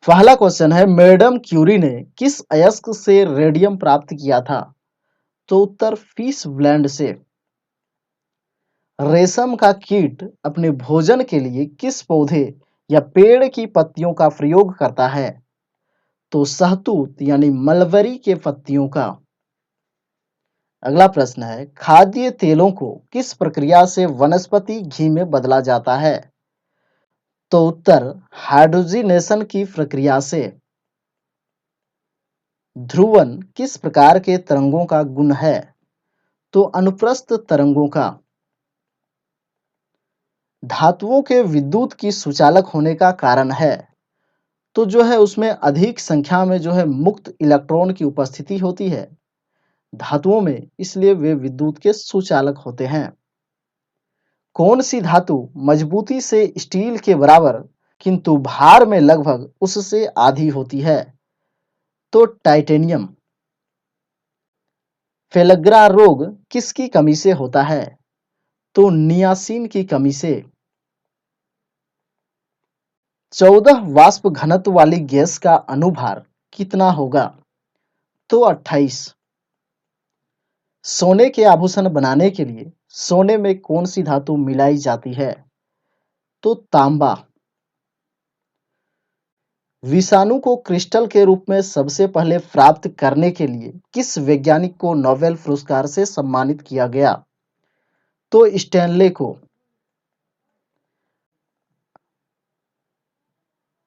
पहला क्वेश्चन है, madam Curie ने किस अयस्क से रेडियम प्राप्त किया था? तो उत्तर फिश ब्लैंड से। रेशम का कीट अपने भोजन के लिए किस पौधे या पेड़ की पत्तियों का प्रयोग करता है? तो शहतूत यानी मलबरी के पत्तियों का। अगला प्रश्न है, खाद्य तेलों को किस प्रक्रिया से वनस्पति घी में बदला जाता है? तो उत्तर हाइड्रोजिनेशन की प्रक्रिया से। ध्रुवन किस प्रकार के तरंगों का गुण है? तो अनुप्रस्थ तरंगों का। धातुओं के विद्युत की सुचालक होने का कारण है, तो जो है उसमें अधिक संख्या में जो है मुक्त इलेक्ट्रॉन की उपस्थिति होती है धातुओं में, इसलिए वे विद्युत के सुचालक होते हैं। कौन सी धातु मजबूती से स्टील के बराबर किंतु भार में लगभग उससे आधी होती है? तो टाइटेनियम। फेलग्रा रोग किसकी कमी से होता है? तो नियासिन की कमी से। 14 वाष्प घनत्व वाली गैस का अनुभार कितना होगा? तो 28। सोने के आभूषण बनाने के लिए सोने में कौन सी धातु मिलाई जाती है? तो तांबा। विषाणु को क्रिस्टल के रूप में सबसे पहले प्राप्त करने के लिए किस वैज्ञानिक को नोबेल पुरस्कार से सम्मानित किया गया? तो स्टैनले को।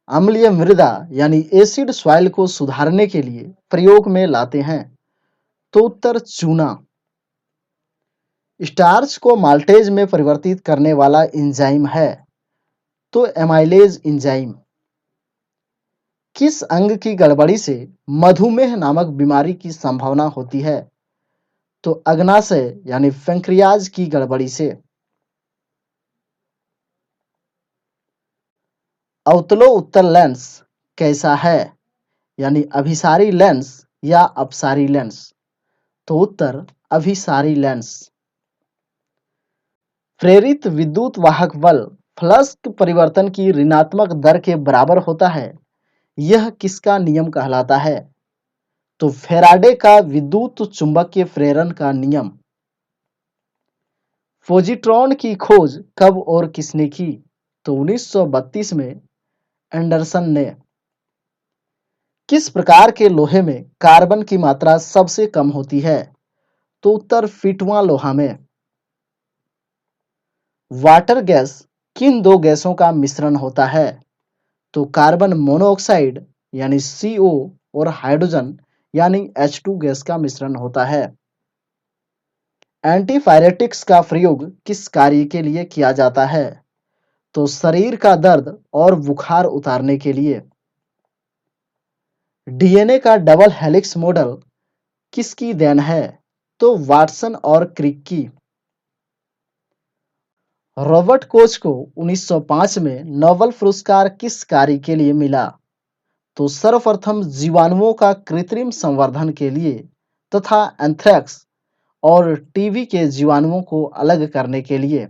अम्लीय मृदा यानी एसिड सॉइल को सुधारने के लिए प्रयोग में लाते हैं? तो उत्तर चूना। स्टार्च को माल्टेज में परिवर्तित करने वाला एंजाइम है? तो एमाइलेज एंजाइम। किस अंग की गड़बड़ी से मधुमेह नामक बीमारी की संभावना होती है? तो अग्नाशय यानी पैंक्रियाज की गड़बड़ी से। अवतलो उत्तल लेंस कैसा है? यानी अभिसारी लेंस या अपसारी लेंस? तो उत्तर अभिसारी लेंस। प्रेरित विद्युत वाहक बल फ्लक्स परिवर्तन की ऋणात्मक दर के बराबर होता है, यह किसका नियम कहलाता है? तो फैराडे का विद्युत चुंबकीय प्रेरण का नियम। पोजिट्रॉन की खोज कब और किसने की? तो 1932 में एंडरसन ने। किस प्रकार के लोहे में कार्बन की मात्रा सबसे कम होती है? तो उत्तर फिटवा लोहा में। वाटर गैस किन दो गैसों का मिश्रण होता है? तो कार्बन मोनोऑक्साइड यानी CO और हाइड्रोजन यानी H2 गैस का मिश्रण होता है। एंटीपायरेटिक्स का प्रयोग किस कार्य के लिए किया जाता है? तो शरीर का दर्द और बुखार उतारने के लिए। डीएनए का डबल हेलिक्स मॉडल किसकी देन है? तो वाटसन और क्रिक की। रॉबर्ट कोच को 1905 में नोबेल पुरस्कार किस कार्य के लिए मिला? तो सर्वप्रथम जीवाणुओं का कृत्रिम संवर्धन के लिए तथा एंथ्रेक्स और टीबी के जीवाणुओं को अलग करने के लिए।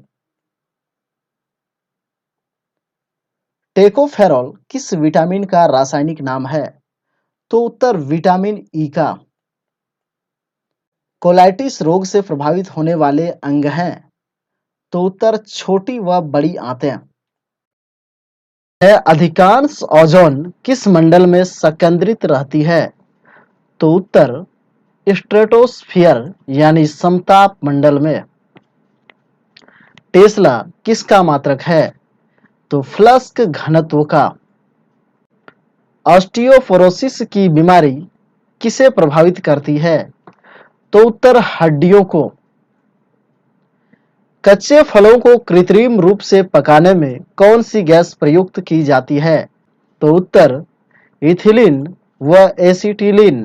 टेकोफेरॉल किस विटामिन का रासायनिक नाम है? तो उत्तर विटामिन ई का। कोलाइटिस रोग से प्रभावित होने वाले अंग हैं? तो उत्तर छोटी व बड़ी आंतें। अधिकांश ओजोन किस मंडल में संकेंद्रित रहती है? तो उत्तर स्ट्रेटोस्फियर यानी समताप मंडल में। टेस्ला किसका मात्रक है? तो फ्लक्स घनत्व का। ऑस्टियोपोरोसिस की बीमारी किसे प्रभावित करती है? तो उत्तर हड्डियों को। कच्चे फलों को कृत्रिम रूप से पकाने में कौन सी गैस प्रयुक्त की जाती है? तो उत्तर इथिलीन व एसिटिलीन।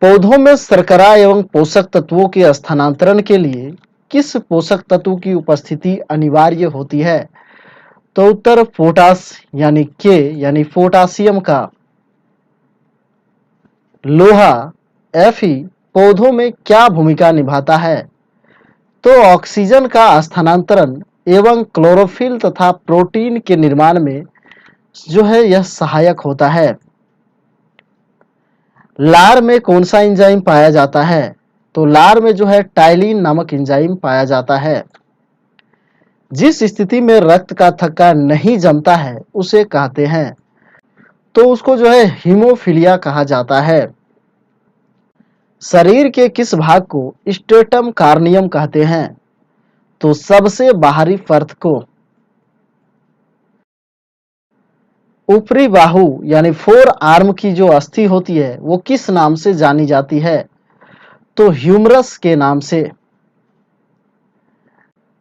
पौधों में शर्करा एवं पोषक तत्वों के स्थानांतरण के लिए किस पोषक तत्व की उपस्थिति अनिवार्य होती है? तो उत्तर पोटास यानी के यानी पोटासियम का। लोहा Fe पौधों में क्या भूमिका निभाता है? तो ऑक्सीजन का स्थानांतरण एवं क्लोरोफिल तथा प्रोटीन के निर्माण में जो है यह सहायक होता है। लार में कौन सा एंजाइम पाया जाता है? तो लार में जो है टाइलिन नामक एंजाइम पाया जाता है। जिस स्थिति में रक्त का थक्का नहीं जमता है उसे कहते हैं, तो उसको जो है हीमोफीलिया कहा जाता है। शरीर के किस भाग को स्ट्रेटम कार्नियम कहते हैं? तो सबसे बाहरी परत को। ऊपरी बाहु यानी फोर आर्म की जो अस्थि होती है वो किस नाम से जानी जाती है? तो ह्यूमरस के नाम से।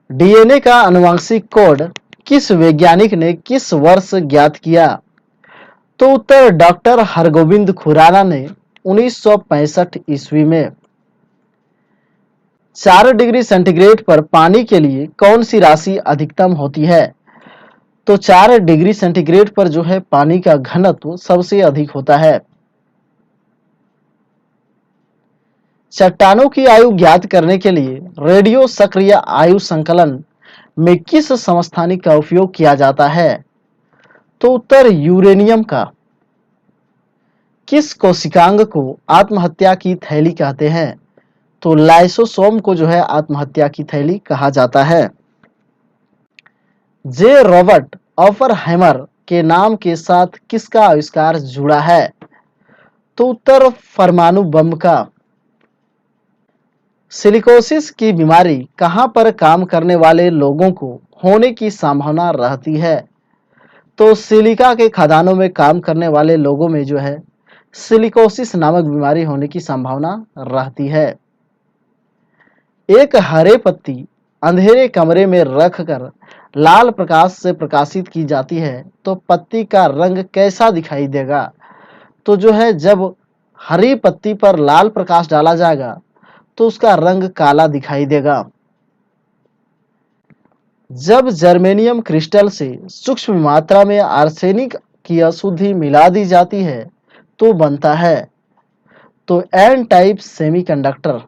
डीएनए का आनुवंशिक कोड किस वैज्ञानिक ने किस वर्ष ज्ञात किया? तो उत्तर डॉक्टर हरगोविंद खुराना ने 1965 ईस्वी में। 4 डिग्री सेंटीग्रेड पर पानी के लिए कौन सी राशि अधिकतम होती है? तो 4 डिग्री सेंटीग्रेड पर जो है पानी का घनत्व सबसे अधिक होता है। चट्टानों की आयु ज्ञात करने के लिए रेडियो सक्रिय आयु संकलन में किस समस्थानिक का उपयोग किया जाता है? तो उत्तर यूरेनियम का। किस कोशिकांग को आत्महत्या की थैली कहते हैं? तो लाइसोसोम को जो है आत्महत्या की थैली कहा जाता है। जे रॉबर्ट ऑपनहाइमर के नाम के साथ किसका आविष्कार जुड़ा है? तो उत्तर परमाणु बम का। सिलिकोसिस की बीमारी कहां पर काम करने वाले लोगों को होने की संभावना रहती है? तो सिलिका के खदानों में काम करने वाले लोगों में जो है सिलिकोसिस नामक बीमारी होने की संभावना रहती है। एक हरे पत्ती अंधेरे कमरे में रखकर लाल प्रकाश से प्रकाशित की जाती है तो पत्ती का रंग कैसा दिखाई देगा? तो जो है जब हरी पत्ती पर लाल प्रकाश डाला जाएगा तो उसका रंग काला दिखाई देगा। जब जर्मेनियम क्रिस्टल से सूक्ष्म मात्रा में आर्सेनिक की अशुद्धि मिला दी जाती है तो बनता है, तो एन टाइप सेमीकंडक्टर।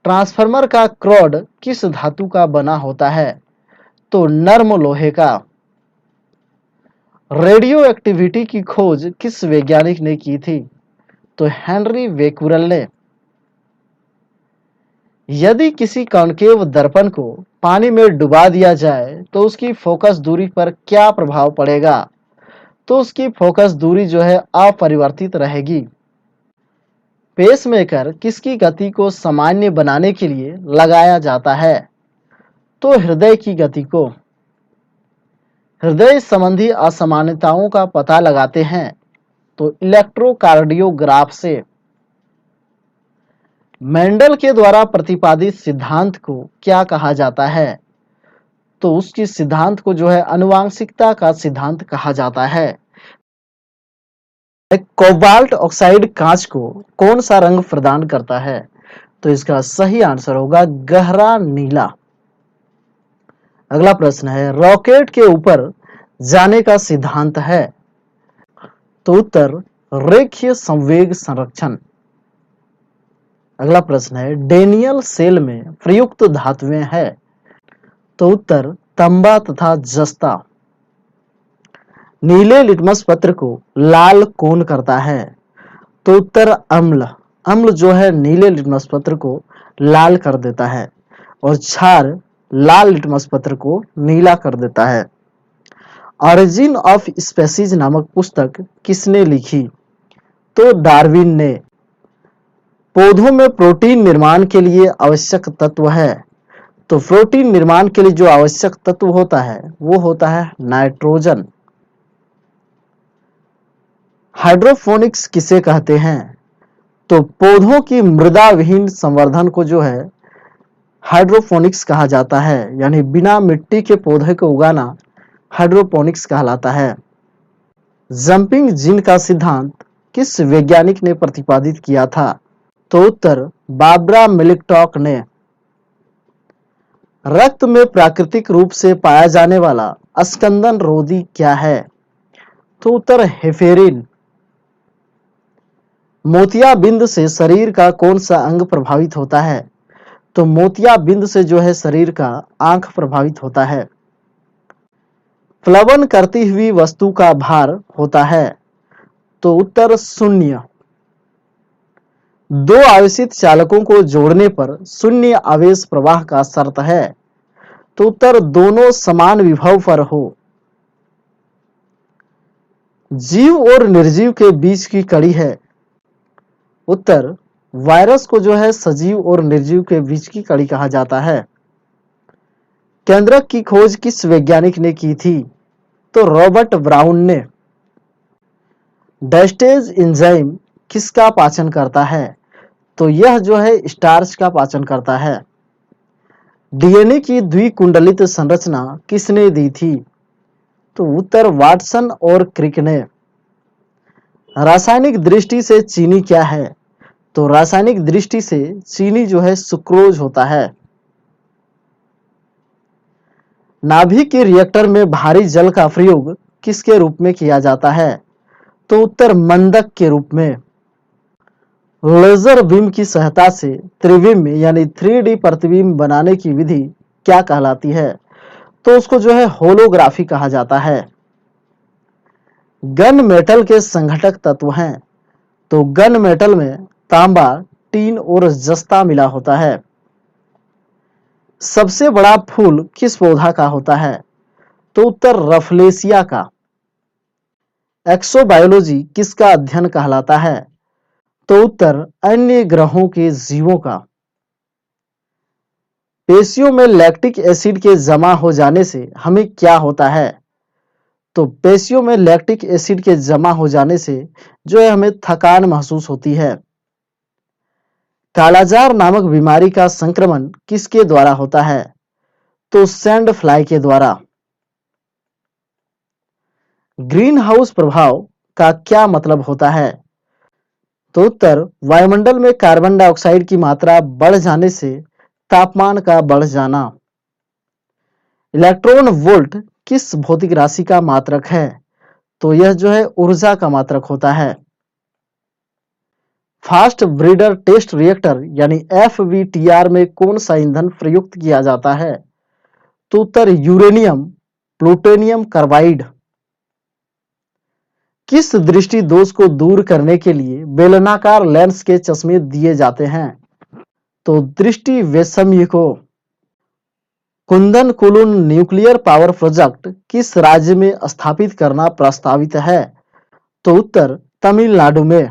ट्रांसफार्मर का क्रोड किस धातु का बना होता है? तो नर्म लोहे का। रेडियो एक्टिविटी की खोज किस वैज्ञानिक ने की थी? तो हेनरी बेक्वेरेल ने। यदि किसी कॉन्केव दर्पण को पानी में डुबा दिया जाए तो उसकी फोकस दूरी पर क्या प्रभाव पड़ेगा? तो उसकी फोकस दूरी जो है अपरिवर्तित रहेगी। पेसमेकर किसकी गति को सामान्य बनाने के लिए लगाया जाता है? तो हृदय की गति को। हृदय संबंधी असामान्यताओं का पता लगाते हैं तो इलेक्ट्रोकार्डियोग्राफ से। मेंडल के द्वारा प्रतिपादित सिद्धांत को क्या कहा जाता है? तो उसकी सिद्धांत को जो है आनुवांशिकता का सिद्धांत कहा जाता है। कोबाल्ट ऑक्साइड कांच को कौन सा रंग प्रदान करता है? तो इसका सही आंसर होगा गहरा नीला। अगला प्रश्न है रॉकेट के ऊपर जाने का सिद्धांत है? तो उत्तर रेखीय संवेग संरक्षण। अगला प्रश्न है डेनियल सेल में प्रयुक्त धातुएं है? तो उत्तर तांबा तथा जस्ता। नीले लिटमस पत्र को लाल कौन करता है? तो उत्तर अम्ल। अम्ल जो है नीले लिटमस पत्र को लाल कर देता है और क्षार लाल लिटमस पत्र को नीला कर देता है। ऑरिजिन ऑफ स्पेसीज नामक पुस्तक किसने लिखी? तो डार्विन ने। पौधों में प्रोटीन निर्माण के लिए आवश्यक तत्व है? तो प्रोटीन निर्माण के लिए जो आवश्यक तत्व होता है वो होता है नाइट्रोजन। हाइड्रोपोनिक्स किसे कहते हैं? तो पौधों की मृदा विहीन संवर्धन को जो है हाइड्रोपोनिक्स कहा जाता है, यानी बिना मिट्टी के पौधे को उगाना हाइड्रोपोनिक्स कहलाता है। जंपिंग जीन का सिद्धांत किस वैज्ञानिक ने प्रतिपादित किया था? तो उत्तर बार्बरा मिलिकटॉक ने। रक्त में प्राकृतिक रूप से पाया जाने वाला स्कंदन रोधी क्या है? तो उत्तर हेपेरिन। मोतियाबिंद से शरीर का कौन सा अंग प्रभावित होता है? तो मोतियाबिंद से जो है शरीर का आंख प्रभावित होता है। प्लवन करती हुई वस्तु का भार होता है? तो उत्तर शून्य। दो आवेशित चालकों को जोड़ने पर शून्य आवेश प्रवाह का शर्त है? तो उत्तर दोनों समान विभव पर हो। जीव और निर्जीव के बीच की कड़ी है? उत्तर वायरस को जो है सजीव और निर्जीव के बीच की कड़ी कहा जाता है। केंद्रक की खोज किस वैज्ञानिक ने की थी? तो रॉबर्ट ब्राउन ने। डायस्टेज एंजाइम किसका पाचन करता है? तो यह जो है स्टार्च का पाचन करता है। डीएनए की द्विकुंडलित संरचना किसने दी थी? तो उत्तर वाटसन और क्रिक ने। रासायनिक दृष्टि से चीनी क्या है? तो रासायनिक दृष्टि से चीनी जो है सुक्रोज होता है। नाभिक के रिएक्टर में भारी जल का प्रयोग किसके रूप में किया जाता है? तो उत्तर मंदक के रूप में। लेजर बीम की सहायता से त्रिविम यानी 3D प्रतिबिंब बनाने की विधि क्या कहलाती है? तो उसको जो है होलोग्राफी कहा जाता है। गन मेटल के संघटक तत्व हैं? तो गन मेटल में तांबा, टीन और जस्ता मिला होता है। सबसे बड़ा फूल किस पौधा का होता है? तो उत्तर रफलेसिया का। एक्सोबायोलॉजी किसका अध्ययन कहलाता है? तो उत्तर अन्य ग्रहों के जीवों का। पेशियों में लैक्टिक एसिड के जमा हो जाने से हमें क्या होता है? तो पेशियों में लैक्टिक एसिड के जमा हो जाने से जो है हमें थकान महसूस होती है। कालाजार नामक बीमारी का संक्रमण किसके द्वारा होता है? तो सैंड फ्लाई के द्वारा। ग्रीन हाउस प्रभाव का क्या मतलब होता है? तो उत्तर वायुमंडल में कार्बन डाइऑक्साइड की मात्रा बढ़ जाने से तापमान का बढ़ जाना। इलेक्ट्रॉन वोल्ट किस भौतिक राशि का मात्रक है? तो यह जो है ऊर्जा का मात्रक होता है। फास्ट ब्रीडर टेस्ट रिएक्टर यानी FBTR में कौन सा ईंधन प्रयुक्त किया जाता है? तो उत्तर यूरेनियम प्लूटोनियम कार्बाइड। किस दृष्टि दोष को दूर करने के लिए बेलनाकार लेंस के चश्मे दिए जाते हैं? तो दृष्टि वैषम्य को। कुंदन कुलुन न्यूक्लियर पावर प्रोजेक्ट किस राज्य में स्थापित करना प्रस्तावित है? तो उत्तर तमिलनाडु में।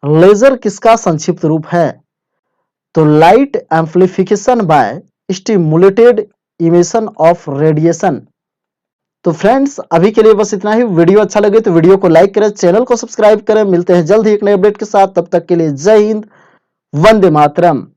लेजर किसका संक्षिप्त रूप है? तो light amplification by stimulated emission of radiation. तो फ्रेंड्स अभी के लिए बस इतना ही। वीडियो अच्छा लगे तो वीडियो को लाइक करें, चैनल को सब्सक्राइब करें। मिलते हैं जल्द ही एक नए अपडेट के साथ, तब तक के लिए जय हिंद, वंदे मातरम।